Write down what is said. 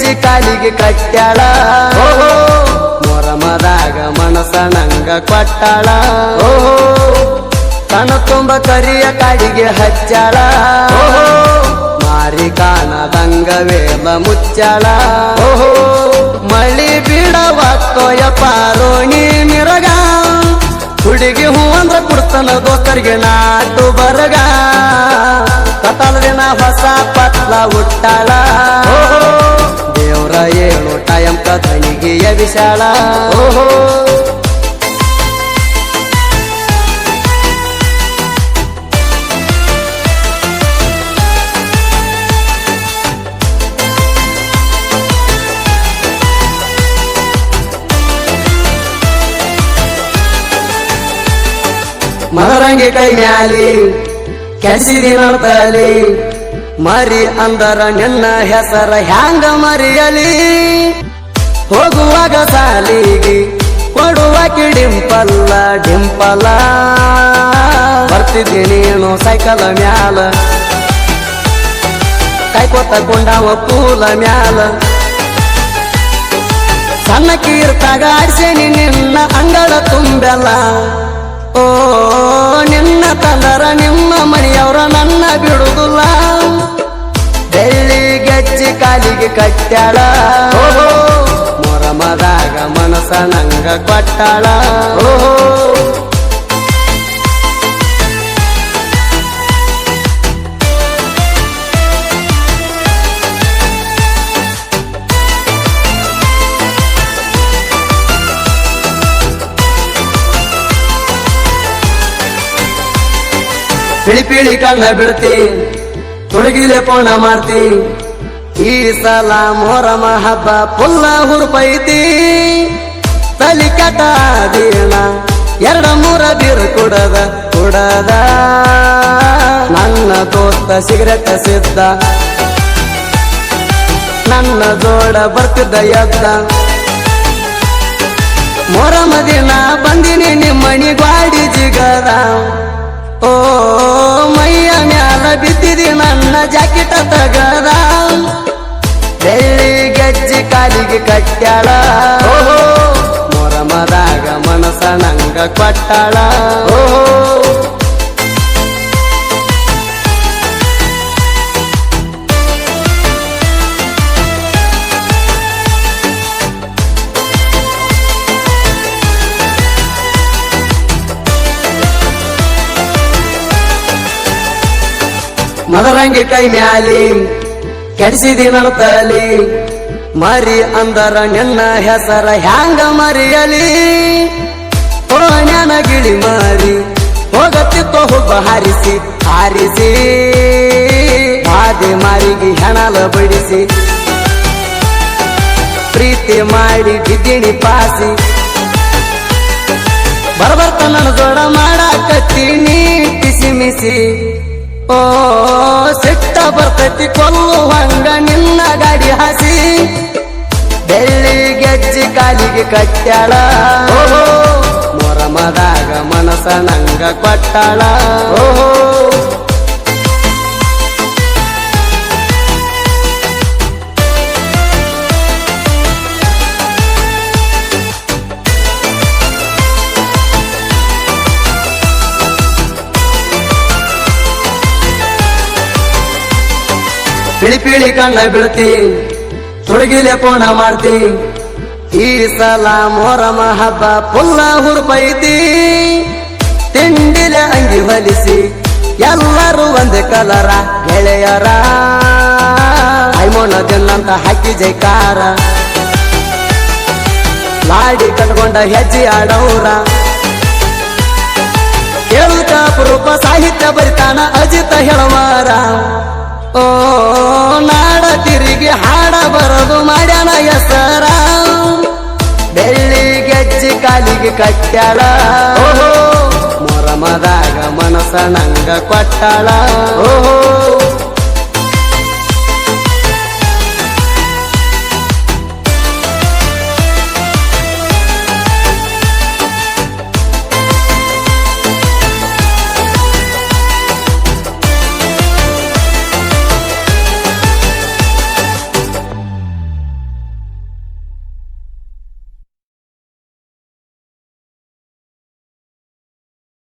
ಗೆಜ್ಜಿ ಕಾಲಿಗೆ ಕಟ್ಟ್ಯಾಳ ಮೊರಮದಾಗ ಮನಸ ನಂಗ ಕೊಟ್ಟಾಳ ಕಣ ತುಂಬ ಕರಿಯ ಕಾಡಿಗೆ ಹಚ್ಚಾಳ ಮಾರಿ ಕಾಣದಂಗ ವೇಲ ಮುಚ್ಚಾಳ ಮಳಿ ಬಿಡವತ್ತೋಯ ಪಾರೋಣಿ ಮಿರಗ ಹುಡುಗಿ ಹೂ ಅಂದ್ರ ಕುಡ್ತನ ದೋಸ್ತರಿಗೆ ನಾಟು ಬರಗ ಕತಲ ದಿನ ಹೊಸ ಪತ್ಲ ಹುಟ್ಟಾಳ ದೇವ್ರ ಏಳು ಟೈಮ್ ಕಥಣಿಗೆ ವಿಶಾಲ ಮದರಂಗಿ ಕೈ ಮ್ಯಾಲಿ ಕೆಡಿಸಿದಿ ನೋಡ್ತಲಿ ಮರಿ ಅಂದರ ನಿನ್ನ ಹೆಸರ ಹ್ಯಾಂಗ ಮರಿಯಲಿ ಹೋಗುವಾಗ ಸಾಲಿಗೆ ಕೊಡುವಾಕಿ ಡಿಂಪಲ್ಲ ಡಿಂಪಲ್ಲ ಬರ್ತಿದ್ದಿ ನೀನು ಸೈಕಲ್ ಮ್ಯಾಲ ಕೈಕೊತ್ತ ಕೊಂಡಾವ ಪೂಲ ಮ್ಯಾಲ ಸಣ್ಣ ಕೀರ್ತಾಗ ಆಡ್ಸೇನಿ ನಿನ್ನ ಅಂಗಳ ತುಂಬೆಲ್ಲ ಓ ನಿನ್ನ ತಂದರ ನಿಮ್ಮ ಮನೆಯವರ ನನ್ನ ಬಿಡುದಿಲ್ಲ ಬೆಳ್ಳಿ ಗೆಜ್ಜಿ ಕಾಲಿಗೆ ಕಟ್ಟ್ಯಾಳ ಮೊರಮದಾಗ ಮನಸ ನಂಗ ಕೊಟ್ಟಾಳ ಪಿಳಿ ಪಿಳಿ ಕಣ್ಣ ಬಿಡ್ತಿ ತುಡುಗಿಲೆ ಪೋಣ ಮಾಡ್ತಿ ಈ ಸಲ ಮೊರಮ ಹಬ್ಬ ಪುಲ್ಲ ಹುರುಪೈತಿ ತಲಿ ಕೆಟ್ಟ ದಿನ ಎರಡ ಮೂರ ಬೀರು ಕುಡದ ನನ್ನ ದೋಸ್ತ ಸಿಗರೆಟ್ ಸಿದ್ದ ನನ್ನ ಜೋಡ ಬರ್ತಿದ್ದ ಎದ್ದ ಮೊರಮ ದಿನ ಬಂದಿನಿ ನಿಮ್ಮಣಿ ಗಾಡಿ ಜಿಗದ ಓ ಮೈಯ ಮ್ಯಾಲ ಬಿದ್ದಿದಿ ನನ್ನ ಜಾಕೆಟ ತಗದ ಬೆಳ್ಳಿ ಗೆಜ್ಜಿ ಕಾಲಿಗೆ ಕಟ್ಟ್ಯಾಳ ಮೊರಮದಾಗ ಮನಸ ನಂಗ ಕೊಟ್ಟಾಳ ಮದರಂಗಿ ಕೈ ಮ್ಯಾಲಿ ಕೆಡಿಸಿದಿ ನಡ್ತಲಿ ಮರಿ ಅಂದರ ನಿನ್ನ ಹೆಸರ ಹ್ಯಾಂಗ ಮರಿಯಲಿ ಓ ಜ್ಞಾನ ಗಿಳಿ ಮಾರಿ ಹೋಗತ್ತಿತ್ತೋ ಹುಬ್ಬ ಹಾರಿಸಿ ಹಾದೆ ಮಾರಿಗೆ ಹೆಣಲ ಬಡಿಸಿ ಪ್ರೀತಿ ಮಾಡಿ ಬಿದ್ದಿಣಿ ಪಾಸಿ ಬರ್ಬರ್ತ ನನ್ನ ಜೋಡ ಮಾಡಾಕತ್ತೀನಿ ಕಿಸಿ ಮಿಸಿ ಓ ಸಿಟ್ಟ ಬರ್ತೈತಿ ಕೊಲ್ಲುವಂಗ ನಿನ್ನ ಗಾಡಿ ಹಸಿ ಬೆಳ್ಳಿ ಗೆಜ್ಜಿ ಕಾಲಿಗೆ ಕಟ್ಟ್ಯಾಳ ಮೊರಮದಾಗ ಮನಸ ನಂಗ ಕೊಟ್ಟಾಳ ಪಿಳಿ ಪಿಳಿ ಕಣ್ಣ ಬಿಡ್ತಿ ತುಡುಗಿಲೆ ಪೋಣ ಮಾಡ್ತಿ ಈ ಸಲ ಮೊರಮ ಹಬ್ಬ ಪುಲ್ಲ ಹುರುಪೈತಿ ತಿಂಡಿಲೆ ಅಂಗಿ ಹೊಲಿಸಿ ಎಲ್ಲರೂ ಒಂದೇ ಕಲರ ಗೆಳೆಯರ ಐಮೋನ ದಿನಂತ ಹಾಕಿ ಜೈಕಾರ ಲಾಡಿ ಕಟ್ಕೊಂಡ ಹೆಜ್ಜೆ ಆಡೌರ ಕೇಳುತ್ತ ಅಪರೂಪ ಸಾಹಿತ್ಯ ಬರಿತಾನ ಅಜಿತ ಹೇಳವಾರ ಓ ನಾಡ ತಿರುಗಿ ಹಾಡ ಬರೋದು ಮಾಡ್ಯಾನ ಹೆಸರ ಬೆಳ್ಳಿ ಗೆಜ್ಜಿ ಕಾಲಿಗೆ ಕಟ್ಟ್ಯಾಳ ಮೊರಮದಾಗ ಮನಸ ನಂಗ ಕೊಟ್ಟಾಳ